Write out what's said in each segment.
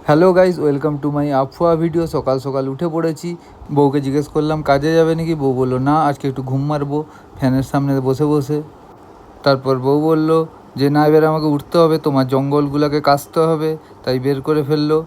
Hello guys, welcome to my আফওয়া video. সকাল সকাল উঠে পড়েছি। বউকে জিজ্ঞেস করলাম কাজে যাবে নাকি। বউ বললো না, আজকে একটু ঘুম মারবো ফ্যানের সামনে বসে বসে। তারপর বউ বলল যে না, এবার আমাকে উঠতে হবে, তোমার জঙ্গলগুলোকে কাটতে হবে। তাই বের করে ফেললো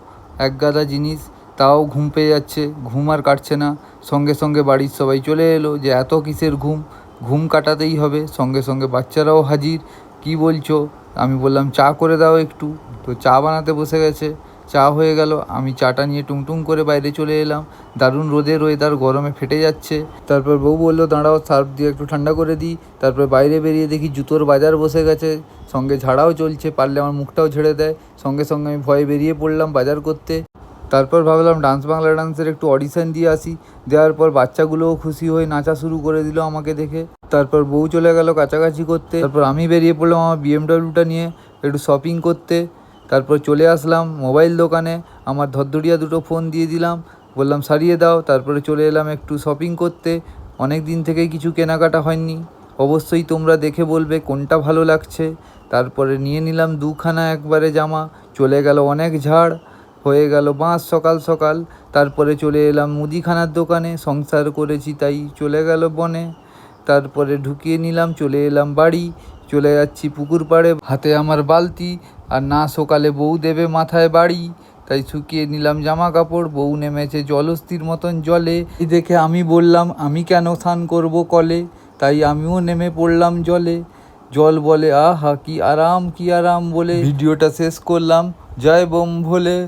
এক গাদা জিনিস। তাও ঘুম পেয়ে যাচ্ছে, ঘুম আর কাটছে না। সঙ্গে সঙ্গে বাড়ির সবাই চলে এলো যে এত কিসের ঘুম, ঘুম কাটাতেই হবে। সঙ্গে সঙ্গে বাচ্চারাও হাজির। কি বলছো? আমি বললাম চা করে দাও একটু। তো চা বানাতে বসে গেছে। চা হয়ে গেল, আমি চাটা নিয়ে টুংটুং করে বাইরে চলে এলাম। দারুণ রোদের ওয়েদার, গরমে ফেটে যাচ্ছে। তারপর বউ বললো দাঁড়াও, সার্ফ দিয়ে একটু ঠান্ডা করে দিই। তারপর বাইরে বেরিয়ে দেখি জুতোর বাজার বসে গেছে, সঙ্গে ঝাড়াও চলছে, পারলে আমার মুখটাও ঝেড়ে দেয়। সঙ্গে সঙ্গে আমি ভয়ে বেরিয়ে পড়লাম বাজার করতে। তারপর ভাবলাম ডান্স বাংলা ডান্সের একটু অডিশন দিয়ে আসি। দেওয়ার পর বাচ্চাগুলোও খুশি হয়ে নাচা শুরু করে দিল আমাকে দেখে। তারপর বউ চলে গেল কাছাকাছি করতে। তারপর আমি বেরিয়ে পড়লাম আমার বিএমডাব্লিউটা নিয়ে একটু শপিং করতে। তারপর চলে আসলাম মোবাইল দোকানে, আমার ধরধরিয়া দুটো ফোন দিয়ে দিলাম, বললাম সারিয়ে দাও। তারপরে চলে এলাম একটু শপিং করতে। অনেক দিন থেকেই কিছু কেনাকাটা হয়নি, অবশ্যই তোমরা দেখে বলবে কোনটা ভালো লাগছে। তারপরে নিয়ে নিলাম দুখানা একবারে জামা। চলে গেল অনেক ঝাড়, হয়ে গেল বাঁশ সকাল সকাল। তারপরে চলে এলাম মুদিখানার দোকানে, সংসার করেছি তাই চলে গেল বনে। তারপরে ঢুকিয়ে নিলাম, চলে এলাম বাড়ি। চলে যাচ্ছি পুকুর পাড়ে, হাতে আমার বালতি, আর না সকালে বউ দেবে মাথায় বাড়ি। তাই শুকিয়ে নিলাম জামা কাপড়, বউ নেমেছে জলস্থির মতন জলে। এই দেখে আমি বললাম আমি কেন স্নান করব কলে। তাই আমিও নেমে পড়লাম জলে। জল বলে আহা কি আরাম কি আরাম বলে ভিডিওটা শেষ করলাম। জয় বোম ভোলে।